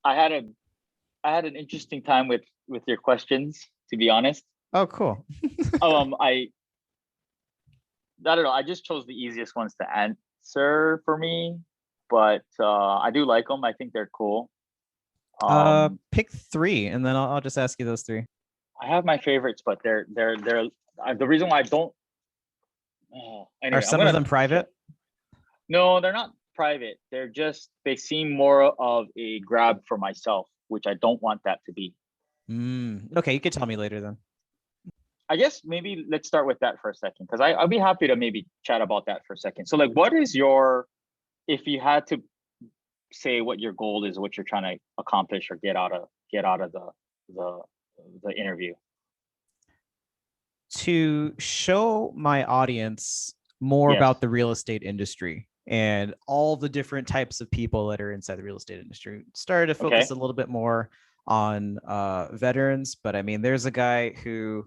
I had a I had an interesting time with your questions, to be honest. Oh, cool. I don't know. I just chose the easiest ones to answer for me, but I do like them. I think they're cool. Pick three, and then I'll just ask you those three. I have my favorites, but they're the reason why I don't. Are Anyway, I'm some of gonna. them private? No, they're not private. They seem more of a grab for myself, which I don't want that to be. Okay, you could tell me later then. I guess maybe let's start with that for a second, because I'll be happy to maybe chat about that for a second. So, like, what is your, if you had to say what your goal is, what you're trying to accomplish or get out of the the interview? To show my audience more Yes. about the real estate industry and all the different types of people that are inside the real estate industry. Started to focus Okay. a little bit more on veterans, but I mean, there's a guy who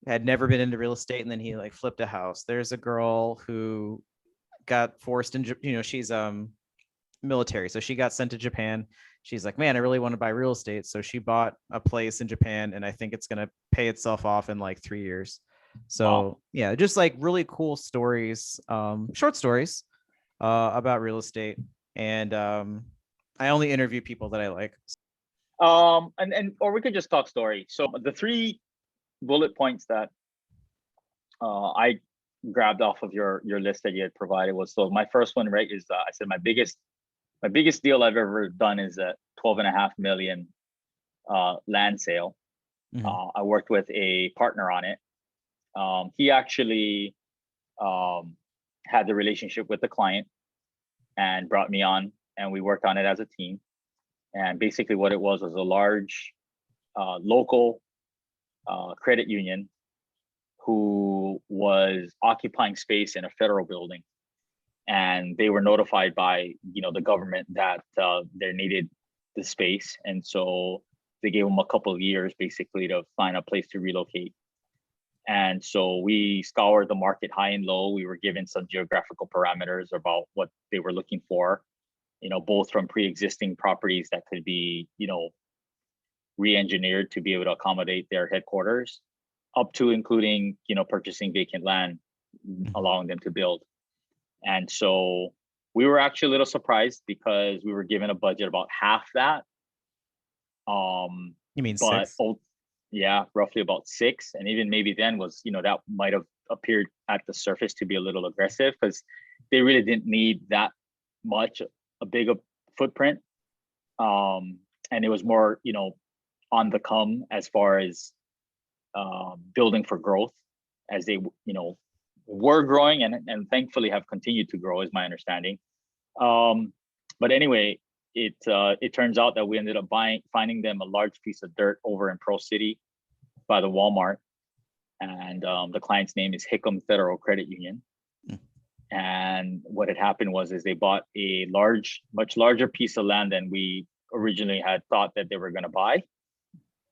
had never been into real estate and then he like flipped a house. There's a girl who got forced in, she's military, so she got sent to Japan. She's like, man, I really want to buy real estate, so she bought a place in Japan, and I think it's going to pay itself off in like 3 years. Wow. So yeah, just like really cool stories, short stories about real estate. And I only interview people that I like. And or we could just talk story. So the three bullet points that I grabbed off of your list that you had provided was, so my first one, right, is I said my biggest deal I've ever done is a 12.5 million land sale. I worked with a partner on it. He actually had the relationship with the client and brought me on, and we worked on it as a team. And basically, what it was a large local credit union who was occupying space in a federal building, and they were notified by the government that they needed the space, and so they gave them a couple of years basically to find a place to relocate. And so we scoured the market high and low. We were given some geographical parameters about what they were looking for, both from pre-existing properties that could be, re-engineered to be able to accommodate their headquarters, up to including, purchasing vacant land, allowing them to build. And so we were actually a little surprised because we were given a budget about half that. You mean But six? yeah, roughly about six. And even maybe then was, that might have appeared at the surface to be a little aggressive because they really didn't need that much, a big footprint. And it was more, on the come as far as building for growth, as they, were growing and thankfully have continued to grow, is my understanding. But anyway, it turns out that we ended up finding them a large piece of dirt over in Pro City by the Walmart, and the client's name is Hickam Federal Credit Union. And what had happened is they bought a much larger piece of land than we originally had thought that they were going to buy,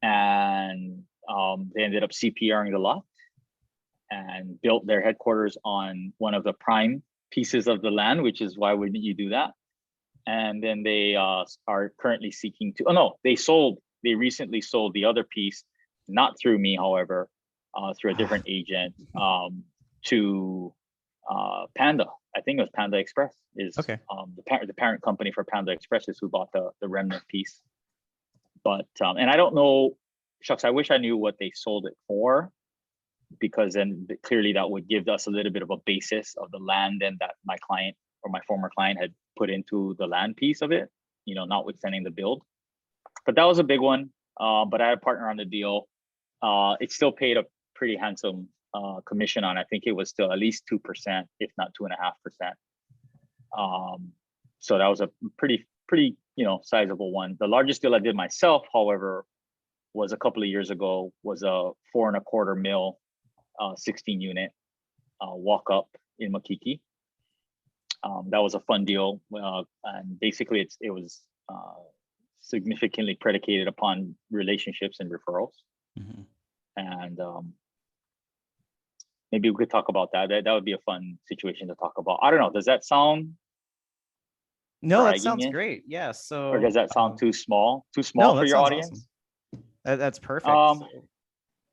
and they ended up CPRing the lot and built their headquarters on one of the prime pieces of the land, which is why wouldn't you do that? And then they are currently seeking to. Oh no, they recently sold the other piece, not through me, however, through a different agent, to Panda. I think it was Panda Express. Is Okay. The parent company for Panda Express is who bought the remnant piece. But and I don't know, shucks, I wish I knew what they sold it for, because then clearly that would give us a little bit of a basis of the land and that my client or my former client had put into the land piece of it, notwithstanding the build. But that was a big one. But I had a partner on the deal. It still paid a pretty handsome commission on. I think it was still at least 2%, if not 2.5%. So that was a pretty sizable one. The largest deal I did myself, however, was a couple of years ago. Was a 4.25 mil, 16 unit walk up in Makiki. That was a fun deal, and basically it was significantly predicated upon relationships and referrals. And maybe we could talk about that. That would be a fun situation to talk about. I don't know. Does that sound No, that sounds bragging-ish? great. Yeah. Or So does that sound too small? Too small no, for that your sounds awesome. audience? That's perfect. Um, So,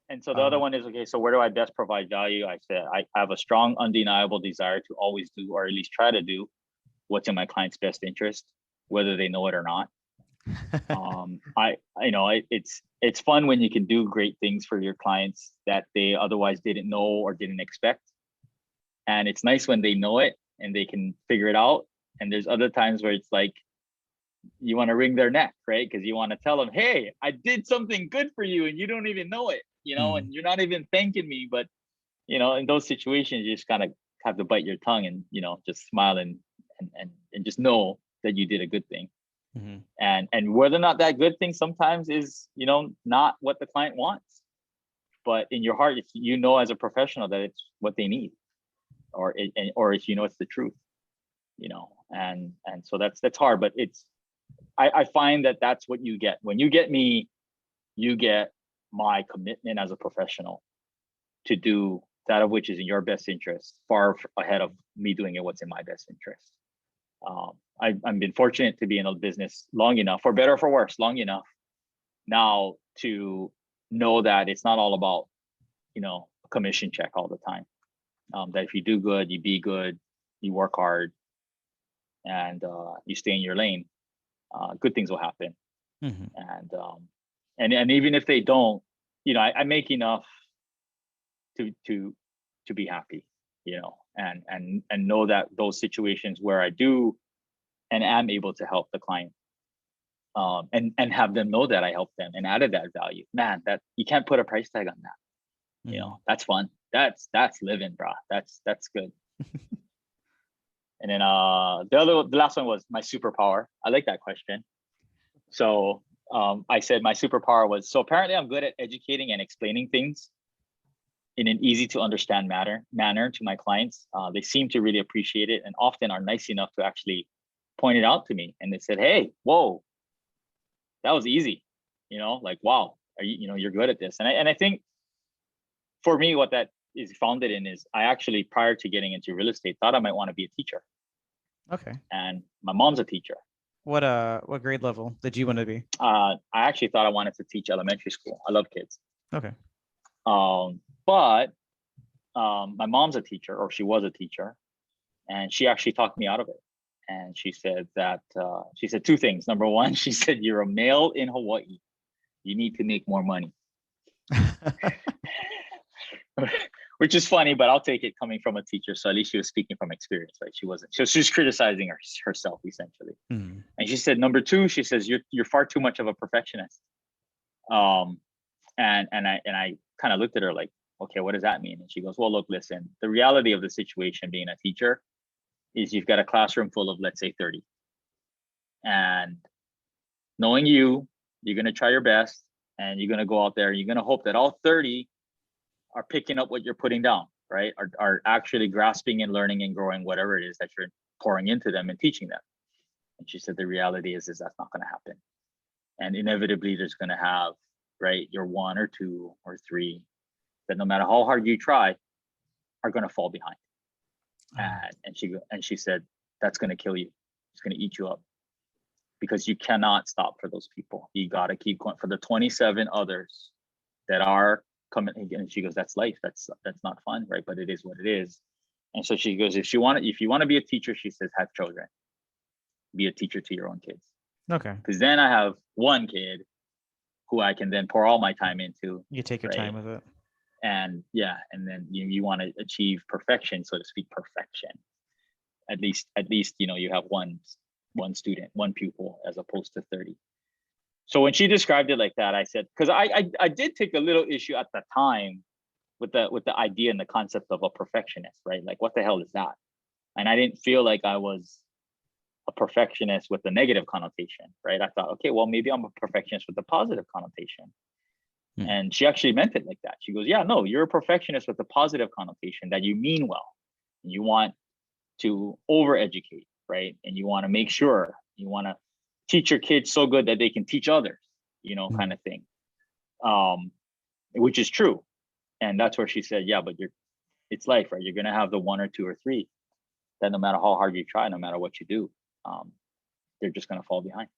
and so the other one is, okay, so where do I best provide value? I said I have a strong, undeniable desire to always do, or at least try to do, what's in my client's best interest, whether they know it or not. It's fun when you can do great things for your clients that they otherwise didn't know or didn't expect. And it's nice when they know it and they can figure it out. And there's other times where it's like, you want to wring their neck, right? Because you want to tell them, hey, I did something good for you and you don't even know it, and you're not even thanking me. But, in those situations, you just kind of have to bite your tongue and, just smile and just know that you did a good thing. mm-hmm. And whether or not that good thing sometimes is, not what the client wants. But in your heart, if as a professional that it's what they need, or if it's the truth, and so that's hard, but I find that that's what you get when you get me. You get my commitment as a professional to do that of which is in your best interest, far ahead of me doing it what's in my best interest. I've been fortunate to be in a business long enough, for better or for worse, long enough now to know that it's not all about a commission check all the time. That if you do good, you be good, you work hard, and you stay in your lane, good things will happen. Mm-hmm. And even if they don't, I make enough to be happy, and know that those situations where I do and am able to help the client, and have them know that I helped them and added that value, man, that you can't put a price tag on that. That's fun. That's living, bro. That's good. And then the last one was my superpower. I like that question. So I said my superpower was, so apparently I'm good at educating and explaining things in an easy to understand manner to my clients. They seem to really appreciate it and often are nice enough to actually point it out to me. And they said, hey, whoa, that was easy. Like, wow, you're good at this. And I think for me, what that is founded in is I actually, prior to getting into real estate, thought I might want to be a teacher. Okay. And my mom's a teacher. What grade level did you want to be? I actually thought I wanted to teach elementary school. I love kids. Okay. But my mom's a teacher, or she was a teacher, and she actually talked me out of it. And she said that she said two things. Number one, she said, you're a male in Hawaii. You need to make more money. Which is funny, but I'll take it coming from a teacher. So at least she was speaking from experience, right? She wasn't. She was criticizing herself essentially. And she said, number two, she says, you're far too much of a perfectionist. And I kind of looked at her like, okay, what does that mean? And she goes, well, look, listen, the reality of the situation being a teacher is you've got a classroom full of, let's say, 30. And knowing you're going to try your best, and you're going to go out there, you're going to hope that all 30 are picking up what you're putting down, right? Are actually grasping and learning and growing whatever it is that you're pouring into them and teaching them. And she said, the reality is that's not going to happen. And inevitably there's going to have, right, your one or two or three that no matter how hard you try are going to fall behind. And she said, that's going to kill you. It's going to eat you up, because you cannot stop for those people. You got to keep going for the 27 others that are coming. And she goes, that's life. That's not fun, right? But it is what it is. And so she goes, if you want to be a teacher, she says, have children. Be a teacher to your own kids. Okay. Because then I have one kid who I can then pour all my time into. You take your time with it. And yeah, and then you want to achieve perfection, so to speak, perfection. At least, you have one student, one pupil, as opposed to 30. So when she described it like that, I said, because I did take a little issue at the time with the idea and the concept of a perfectionist, right? Like, what the hell is that? And I didn't feel like I was a perfectionist with the negative connotation, right? I thought, okay, well, maybe I'm a perfectionist with the positive connotation. And she actually meant it like that. She goes, yeah, no, you're a perfectionist with the positive connotation, that you mean well. And you want to over-educate, right? And you want to make sure, you want to teach your kids so good that they can teach others, kind of thing, which is true. And that's where she said, yeah, but it's life, right? You're going to have the one or two or three that no matter how hard you try, no matter what you do, they're just going to fall behind.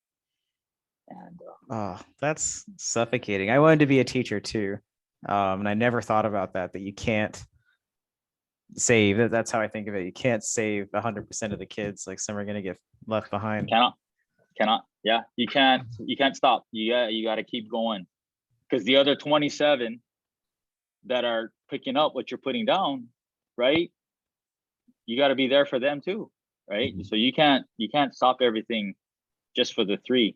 And Oh, that's suffocating. I wanted to be a teacher too. And I never thought about that you can't save. That's how I think of it. You can't save 100% of the kids. Like some are going to get left behind. Cannot. Yeah, you can't stop. You got to keep going, because the other 27 that are picking up what you're putting down, right? You got to be there for them too, right? So you can't stop everything just for the 3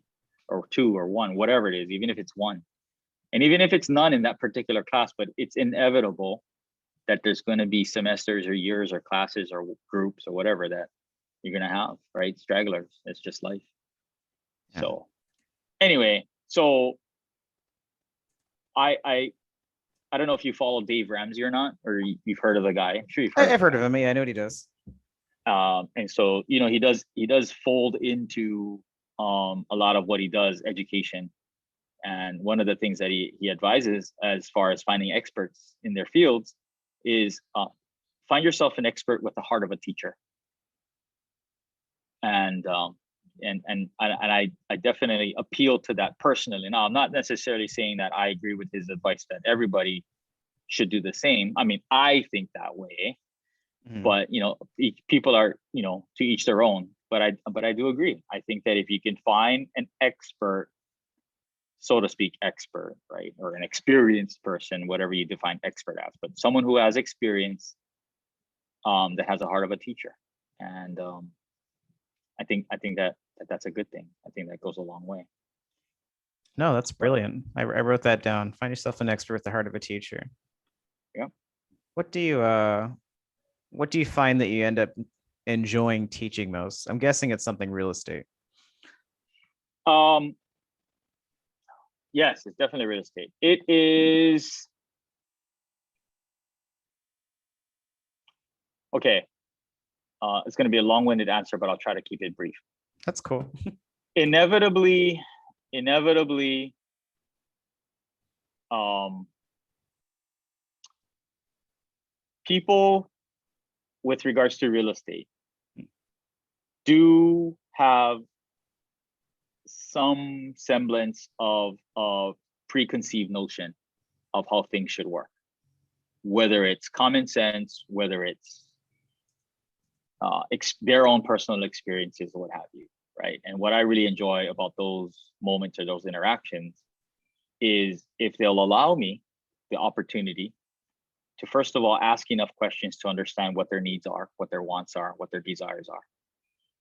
or 2 or 1, whatever it is, even if it's 1, and even if it's none in that particular class. But it's inevitable that there's going to be semesters or years or classes or groups or whatever that you're going to have, right? Stragglers. It's just life. Yeah. So anyway, so I don't know if you follow Dave Ramsey or not, or you've heard of the guy. I'm sure you've heard. I've heard of him. Yeah, I know what he does. And so, you know, he does fold into a lot of what he does, education. And one of the things that he advises as far as finding experts in their fields is find yourself an expert with the heart of a teacher. And I definitely appeal to that personally. Now, I'm not necessarily saying that I agree with his advice that everybody should do the same. I mean, I think that way, but you know, people are, you know, to each their own. But I do agree. I think that if you can find an expert, so to speak, right, or an experienced person, whatever you define expert as, but someone who has experience, that has the heart of a teacher, and I think that's a good thing. I think that goes a long way. No, that's brilliant. I wrote that down. Find yourself an expert with the heart of a teacher. Yeah. What do you find that you end up enjoying teaching most? I'm guessing it's something real estate. Yes, it's definitely real estate. It is. Okay. It's going to be a long-winded answer, but I'll try to keep it brief. That's cool. Inevitably, people with regards to real estate do have some semblance of preconceived notion of how things should work, whether it's common sense, whether it's their own personal experiences or what have you, right? And what I really enjoy about those moments or those interactions is if they'll allow me the opportunity to, first of all, ask enough questions to understand what their needs are, what their wants are, what their desires are.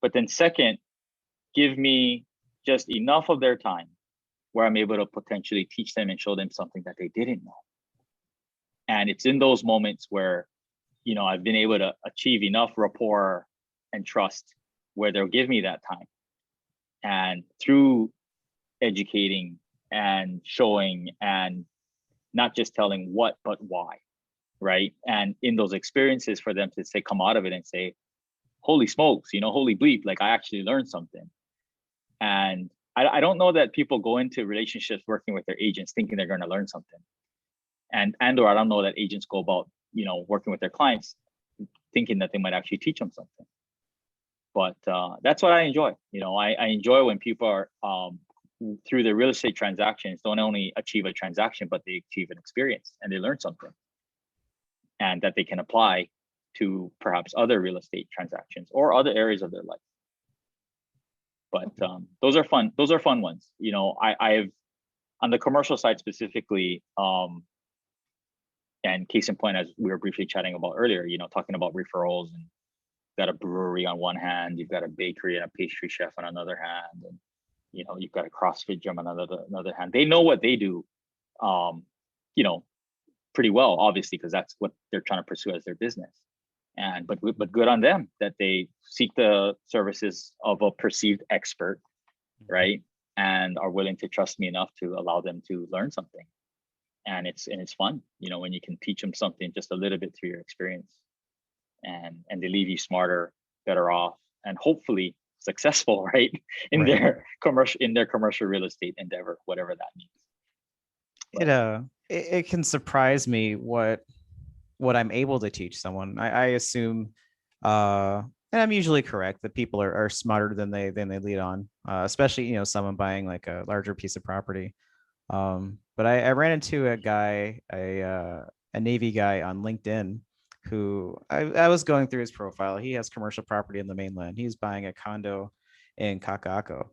But then second, give me just enough of their time where I'm able to potentially teach them and show them something that they didn't know. And it's in those moments where, you know, I've been able to achieve enough rapport and trust where they'll give me that time. And through educating and showing and not just telling what, but why, right? And in those experiences for them to say, come out of it and say, holy smokes, you know, holy bleep, like I actually learned something. And I don't know that people go into relationships working with their agents thinking they're going to learn something. And or I don't know that agents go about, you know, working with their clients thinking that they might actually teach them something. But that's what I enjoy. You know, I enjoy when people are through their real estate transactions don't only achieve a transaction, but they achieve an experience and they learn something, and that they can apply to perhaps other real estate transactions or other areas of their life. But those are fun. Those are fun ones. You know, I've on the commercial side specifically, and case in point, as we were briefly chatting about earlier, you know, talking about referrals, and got a brewery on one hand, you've got a bakery and a pastry chef on another hand, and you know, you've got a CrossFit gym on another hand. They know what they do, you know, pretty well, obviously, because that's what they're trying to pursue as their business. And but good on them that they seek the services of a perceived expert, right? And are willing to trust me enough to allow them to learn something. And it's fun, you know, when you can teach them something just a little bit through your experience, and they leave you smarter, better off, and hopefully successful, right? In their commercial real estate endeavor, whatever that means. But, it can surprise me what I'm able to teach someone. I assume and I'm usually correct that people are smarter than they lead on, especially, someone buying like a larger piece of property. But I ran into a Navy guy on LinkedIn who I was going through his profile. He has commercial property in the mainland. He's buying a condo in Kakako.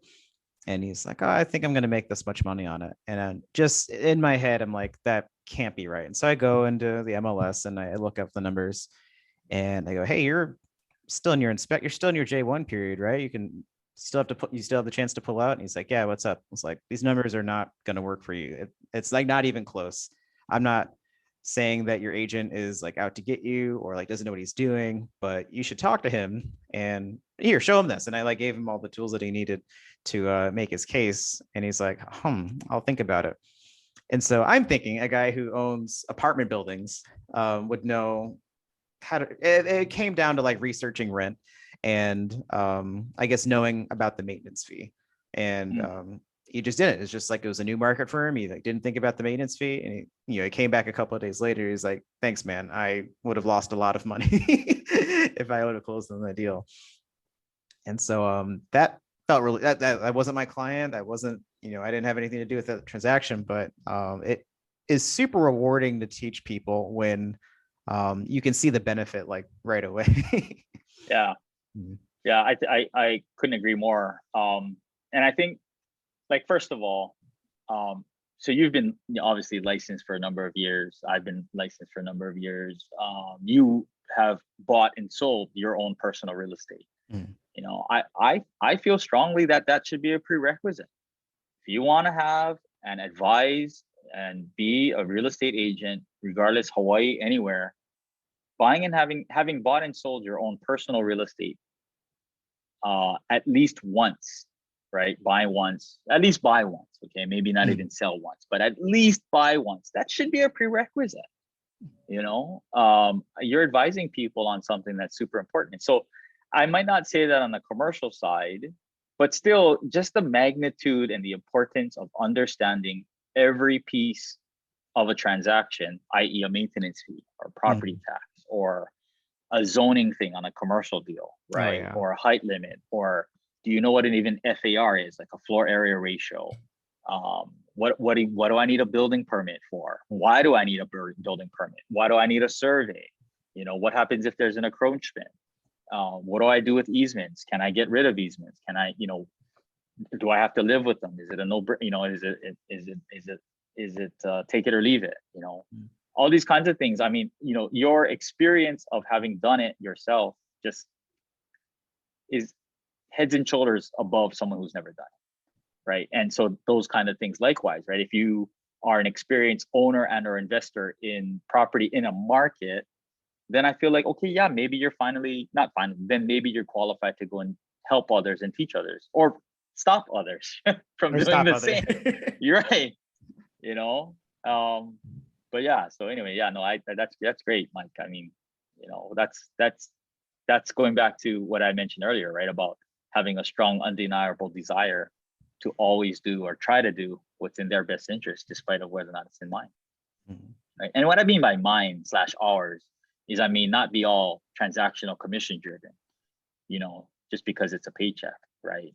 And he's like, oh, I think I'm going to make this much money on it. And just in my head, I'm like, that can't be right. And so I go into the MLS and I look up the numbers and I go, hey, you're still in your you're still in your J1 period, right? You still have the chance to pull out. And he's like, yeah, what's up? It's like, these numbers are not going to work for you. It's like not even close. I'm not saying that your agent is like out to get you or like doesn't know what he's doing, but you should talk to him and here, show him this. And I like gave him all the tools that he needed to make his case. And he's like, I'll think about it. And so I'm thinking a guy who owns apartment buildings would know how to, it came down to like researching rent and I guess knowing about the maintenance fee. And he just didn't. It's just like it was a new market for him. He like didn't think about the maintenance fee, and he came back a couple of days later. He's like, "Thanks, man. I would have lost a lot of money if I would have closed on that deal." And so that felt really that wasn't my client. I wasn't, I didn't have anything to do with that transaction, but it is super rewarding to teach people when you can see the benefit like right away. Yeah. Yeah, I couldn't agree more. And I think, like, first of all, so you've been obviously licensed for a number of years. I've been licensed for a number of years. You have bought and sold your own personal real estate. I feel strongly that that should be a prerequisite. If you want to have and advise and be a real estate agent, regardless, Hawaii, anywhere, buying and having bought and sold your own personal real estate at least once, right? Buy once, at least buy once. Okay, maybe not even sell once, but at least buy once. That should be a prerequisite. You're advising people on something that's super important. So I might not say that on the commercial side, but still just the magnitude and the importance of understanding every piece of a transaction, i.e. a maintenance fee or property tax or a zoning thing on a commercial deal, right? Oh, yeah. Or a height limit, or do you know what an even FAR is, like a floor area ratio? What do I need a building permit for? Why do I need a building permit? Why do I need a survey? What happens if there's an encroachment? What do I do with easements? Can I get rid of easements? Can I, do I have to live with them? Is it a no, is it take it or leave it? All these kinds of things. I mean, your experience of having done it yourself just is heads and shoulders above someone who's never done it, right? And so those kind of things likewise, right? If you are an experienced owner and or investor in property in a market, then I feel like, okay, yeah, maybe you're then maybe you're qualified to go and help others and teach others or stop others from doing the same. You're right. But yeah, so anyway, yeah, no, that's great, Mike. I mean, that's going back to what I mentioned earlier, right? About having a strong, undeniable desire to always do or try to do what's in their best interest, despite of whether or not it's in mine. Right? And what I mean by mine / ours is, I mean, not be all transactional commission driven, just because it's a paycheck, right?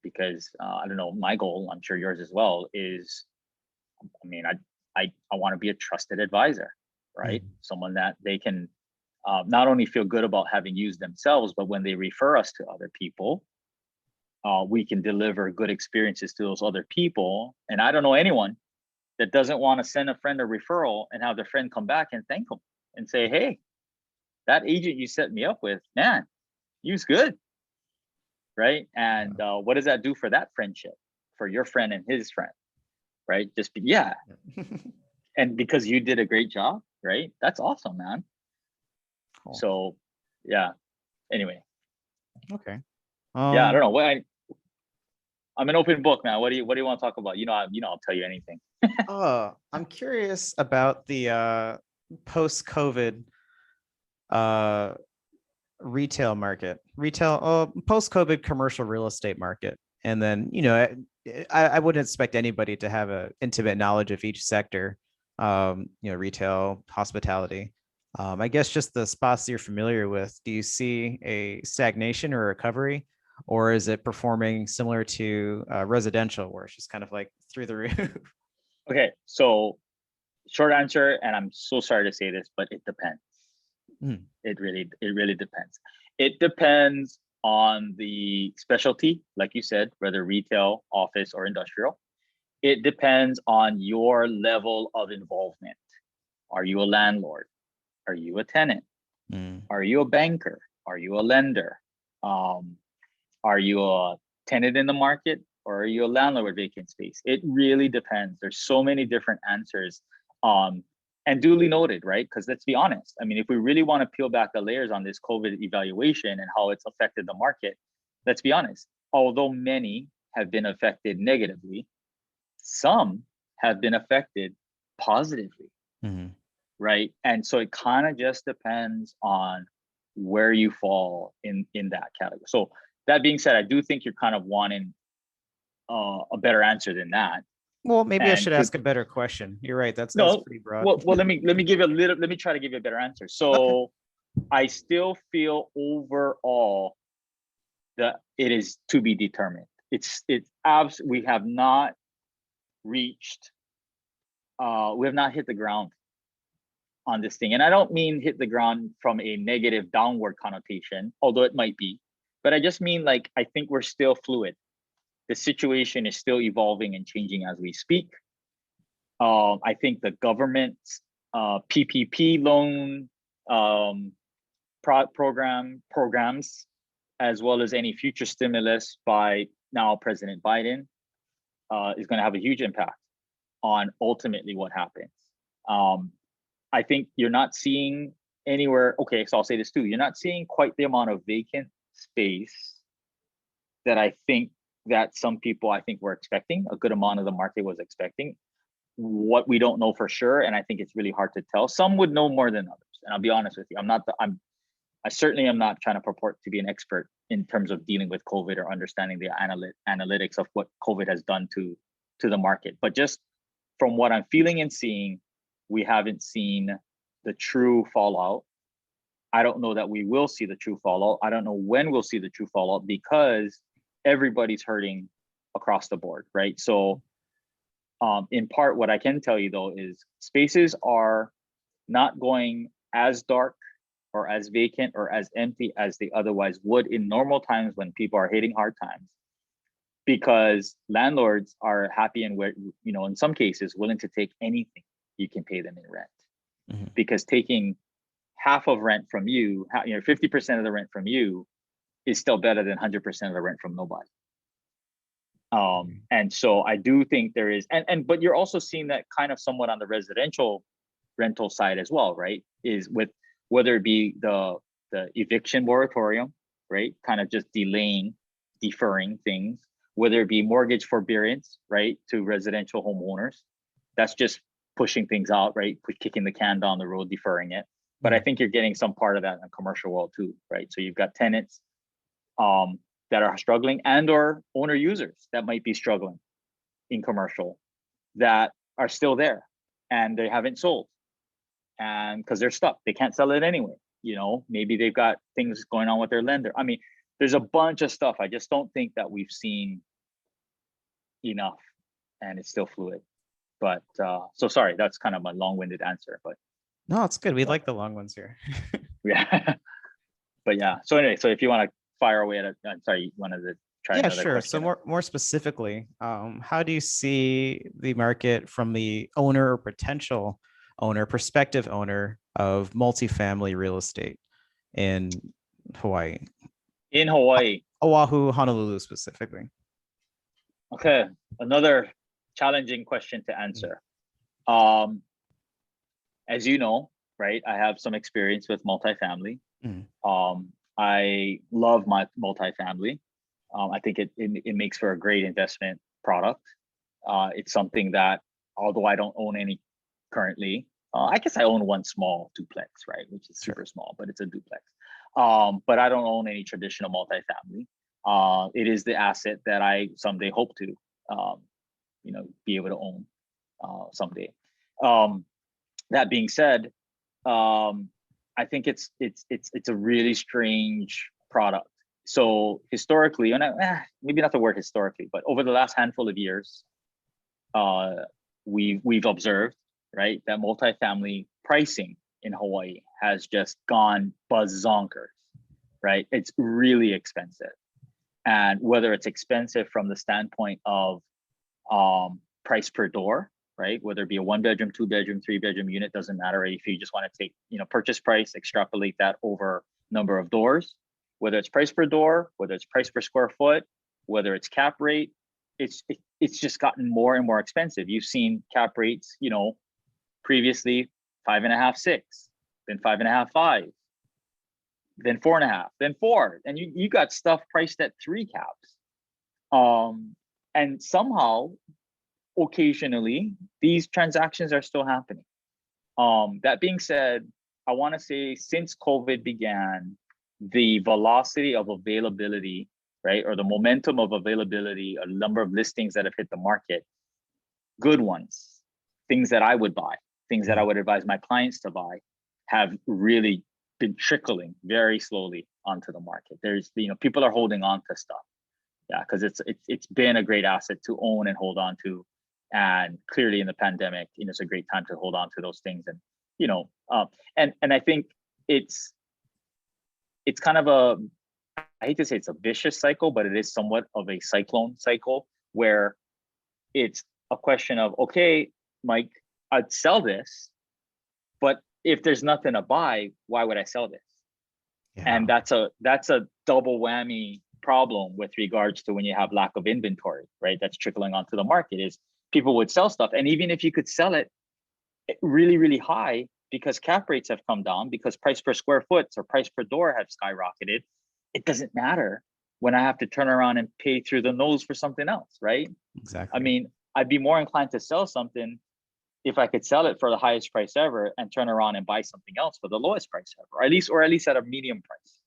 Because I don't know, my goal, I'm sure yours as well, is, I mean, I want to be a trusted advisor, right? Someone that they can not only feel good about having used themselves, but when they refer us to other people, we can deliver good experiences to those other people. And I don't know anyone that doesn't want to send a friend a referral and have their friend come back and thank them and say, hey, that agent you set me up with, man, he was good, right? And what does that do for that friendship, for your friend and his friend, right? And because you did a great job, right? That's awesome, man. Cool. So yeah, anyway. Okay. Yeah, I don't know. I'm an open book, man. What do you want to talk about? I'll tell you anything. I'm curious about the post-COVID retail market, post-COVID commercial real estate market. And then, I wouldn't expect anybody to have an intimate knowledge of each sector, retail, hospitality. I guess just the spots that you're familiar with, do you see a stagnation or recovery, or is it performing similar to residential, where it's just kind of like through the roof? Okay, so short answer, and I'm so sorry to say this, but it depends. Hmm. It really depends. It depends on the specialty, like you said, whether retail, office, or industrial. It depends on your level of involvement. Are you a landlord? Are you a tenant? Hmm. Are you a banker? Are you a lender? Um, are you a tenant in the market, or are you a landlord with vacant space? It really depends. There's so many different answers. Um, and duly noted, right? Because let's be honest. I mean, if we really want to peel back the layers on this COVID evaluation and how it's affected the market, let's be honest. Although many have been affected negatively, some have been affected positively, Hmm. right? And so it kind of just depends on where you fall in that category. So that being said, I do think you're kind of wanting a better answer than that. Well, maybe I And should to ask a better question. You're right. That's no, pretty broad. well, let me give you a little. Let me try to give you a better answer. Okay. So I still feel overall that it is to be determined. It's abs. We have not reached. We have not hit the ground on this thing. And I don't mean hit the ground from a negative downward connotation, although it might be, but I just mean like, I think we're still fluid. The situation is still evolving and changing as we speak. I think the government's PPP loan programs, as well as any future stimulus by now President Biden, is going to have a huge impact on ultimately what happens. Um, I think you're not seeing anywhere. Okay, so I'll say this too. You're not seeing quite the amount of vacant space that I think that some people I think were expecting. A good amount of the market was expecting. What we don't know for sure, and I think it's really hard to tell. Some would know more than others, and I'll be honest with you. I certainly am not trying to purport to be an expert in terms of dealing with COVID or understanding the analytics of what COVID has done to the market. But just from what I'm feeling and seeing, we haven't seen the true fallout. I don't know that we will see the true fallout. I don't know when we'll see the true fallout because everybody's hurting across the board, right? So, in part, what I can tell you though is spaces are not going as dark or as vacant or as empty as they otherwise would in normal times when people are hitting hard times, because landlords are happy and, in some cases willing to take anything you can pay them in rent. Mm-hmm. Because taking half of rent from you, 50% of the rent from you is still better than 100% of the rent from nobody. And so I do think there is, but you're also seeing that kind of somewhat on the residential rental side as well, right? Is with whether it be the eviction moratorium, right? Kind of just deferring things, whether it be mortgage forbearance, right, to residential homeowners. That's just pushing things out, right? Kicking the can down the road, deferring it. But I think you're getting some part of that in the commercial world too, right? So you've got tenants that are struggling, and or owner users that might be struggling in commercial that are still there and they haven't sold, and because they're stuck, they can't sell it anyway. Maybe they've got things going on with their lender. I mean, there's a bunch of stuff. I just don't think that we've seen enough, and it's still fluid. But so sorry, that's kind of my long-winded answer, but No, it's good. We like the long ones here. yeah. But yeah, so anyway, so if you want to fire away at it, I'm sorry, you wanted to try Yeah, another sure. question. So more specifically, how do you see the market from the owner or potential owner, prospective owner of multifamily real estate in Hawaii? In Hawaii. Oahu, Honolulu specifically. Okay, another challenging question to answer. As you know, right, I have some experience with multifamily. I love my multifamily. I think it makes for a great investment product. It's something that, although I don't own any currently, I guess I own one small duplex, right, which is super small, but it's a duplex. But I don't own any traditional multifamily. It is the asset that I someday hope to, be able to own someday. That being said, I think it's a really strange product. So historically, and maybe not the word historically, but over the last handful of years, we've observed, right, that multifamily pricing in Hawaii has just gone bazonkers, right? It's really expensive. And whether it's expensive from the standpoint of price per door, right? Whether it be a 1-bedroom, 2-bedroom, 3-bedroom unit, doesn't matter. If you just want to take, purchase price, extrapolate that over number of doors, whether it's price per door, whether it's price per square foot, whether it's cap rate, it's just gotten more and more expensive. You've seen cap rates, previously 5.5, 6, then 5.5, 5, then 4.5, then 4, and you got stuff priced at 3 caps. And somehow, occasionally, these transactions are still happening. That being said, I want to say since COVID began, the velocity of availability, right, or the momentum of availability, a number of listings that have hit the market, good ones, things that I would buy, things that I would advise my clients to buy, have really been trickling very slowly onto the market. There's, people are holding on to stuff. Yeah, because it's been a great asset to own and hold on to. And clearly in the pandemic, it's a great time to hold on to those things. And, and I think it's kind of I hate to say it's a vicious cycle, but it is somewhat of a cyclone cycle where it's a question of, okay, Mike, I'd sell this, but if there's nothing to buy, why would I sell this? Yeah. And that's a double whammy problem with regards to when you have lack of inventory, right? That's trickling onto the market, is people would sell stuff. And even if you could sell it really, really high, because cap rates have come down, because price per square foot or price per door have skyrocketed, it doesn't matter when I have to turn around and pay through the nose for something else, right? Exactly. I mean, I'd be more inclined to sell something if I could sell it for the highest price ever and turn around and buy something else for the lowest price ever, or at least at a medium price.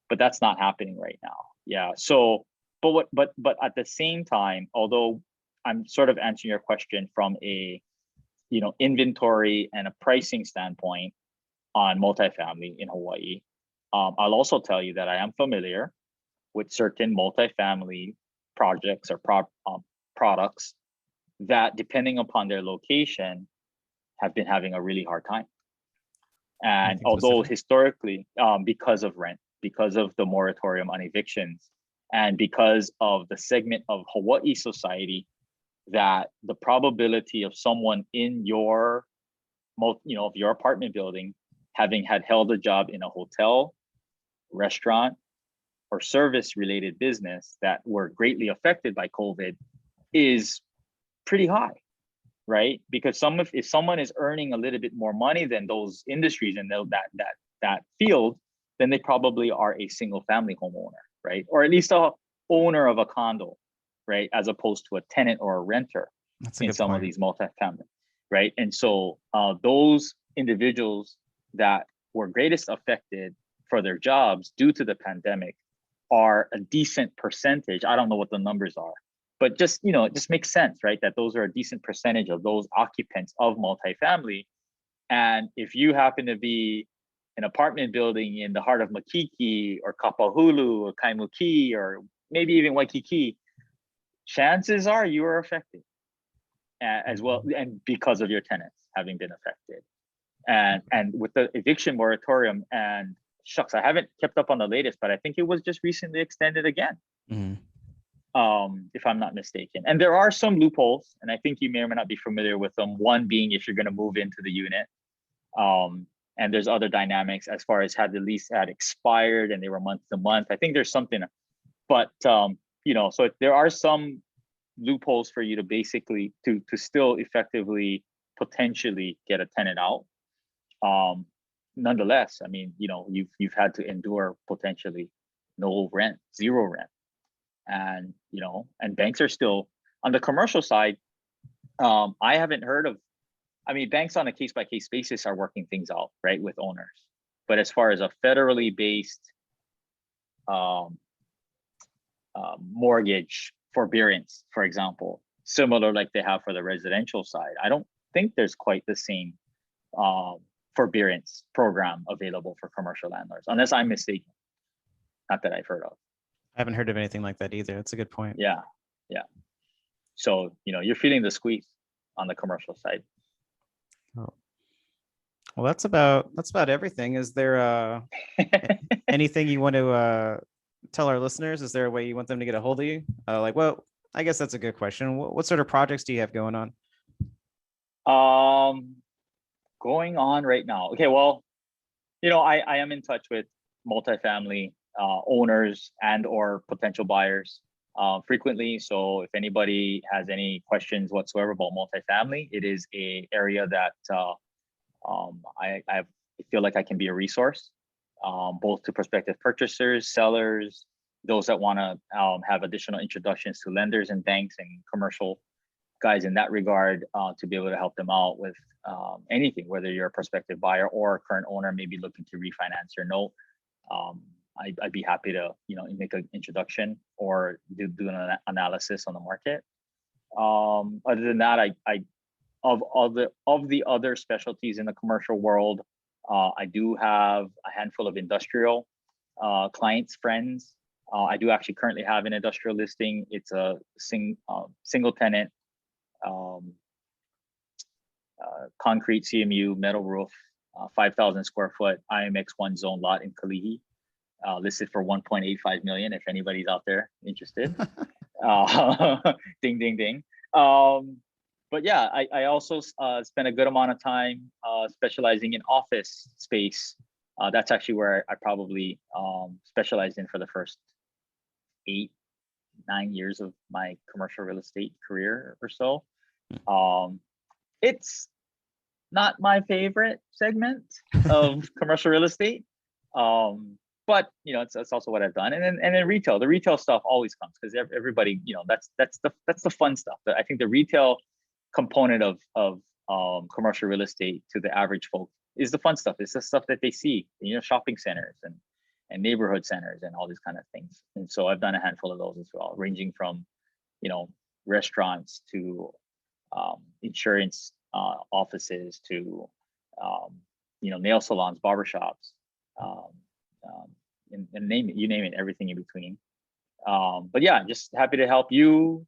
But that's not happening right now. Yeah. So, but at the same time, although I'm sort of answering your question from a, inventory and a pricing standpoint on multifamily in Hawaii, I'll also tell you that I am familiar with certain multifamily projects or products that, depending upon their location, have been having a really hard time. And although historically, because of rent, because of the moratorium on evictions, and because of the segment of Hawaii society, that the probability of someone in your, of your apartment building having held a job in a hotel, restaurant, or service-related business that were greatly affected by COVID is pretty high, right? Because if someone is earning a little bit more money than those industries and that field, then they probably are a single-family homeowner, right? Or at least a owner of a condo, right? As opposed to a tenant or a renter in some of these multifamily, right? And so those individuals that were greatest affected for their jobs due to the pandemic are a decent percentage. I don't know what the numbers are, but just, it just makes sense, right? That those are a decent percentage of those occupants of multifamily. And if you happen to be an apartment building in the heart of Makiki or Kapahulu or Kaimuki or maybe even Waikiki, chances are you are affected as well, and because of your tenants having been affected. And with the eviction moratorium, and shucks, I haven't kept up on the latest, but I think it was just recently extended again, if I'm not mistaken. And there are some loopholes, and I think you may or may not be familiar with them. One being if you're going to move into the unit, and there's other dynamics as far as had the lease had expired and they were month to month. I think there's something, but so there are some loopholes for you to basically to still effectively potentially get a tenant out. Nonetheless, I mean, you've had to endure potentially no rent, zero rent, and and banks are still on the commercial side. I haven't heard of. I mean, banks on a case-by-case basis are working things out, right, with owners. But as far as a federally based mortgage forbearance, for example, similar like they have for the residential side, I don't think there's quite the same forbearance program available for commercial landlords, unless I'm mistaken. Not that I've heard of. I haven't heard of anything like that either. That's a good point. Yeah. So, you're feeling the squeeze on the commercial side. Oh. Well, that's about everything. Is there anything you want to tell our listeners? Is there a way you want them to get a hold of you? Well, I guess that's a good question. What sort of projects do you have going on? Going on right now. Okay, well, I am in touch with multifamily owners and or potential buyers frequently. So if anybody has any questions whatsoever about multifamily, it is a area that I feel like I can be a resource, both to prospective purchasers, sellers, those that want to have additional introductions to lenders and banks and commercial guys in that regard, to be able to help them out with anything, whether you're a prospective buyer or a current owner, maybe looking to refinance your note. I'd be happy to, make an introduction or do an analysis on the market. Other than that, of the other specialties in the commercial world, I do have a handful of industrial clients, friends. I do actually currently have an industrial listing. It's a single tenant, concrete CMU, metal roof, 5,000 square foot IMX1 zone lot in Kalihi, listed for 1.85 million. If anybody's out there interested, ding, ding, ding. But yeah, I also spent a good amount of time specializing in office space. That's actually where I probably specialized in for the first 8-9 years of my commercial real estate career or so. It's not my favorite segment of commercial real estate, but it's also what I've done. And then retail. The retail stuff always comes because everybody, that's the fun stuff. I think the retail component of commercial real estate to the average folk is the fun stuff. It's the stuff that they see, shopping centers and neighborhood centers and all these kind of things. And so I've done a handful of those as well, ranging from, restaurants to insurance offices to, nail salons, barbershops, and you name it, everything in between. But yeah, just happy to help you,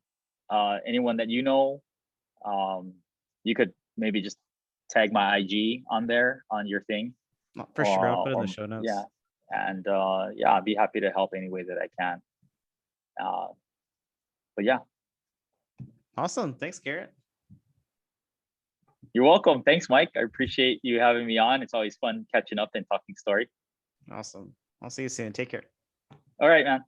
anyone that you could maybe just tag my IG on there on your thing. For sure, I'll put it in the show notes. Yeah, and I'd be happy to help any way that I can. But yeah. Awesome. Thanks, Garrett. You're welcome. Thanks, Mike. I appreciate you having me on. It's always fun catching up and talking story. Awesome. I'll see you soon. Take care. All right, man.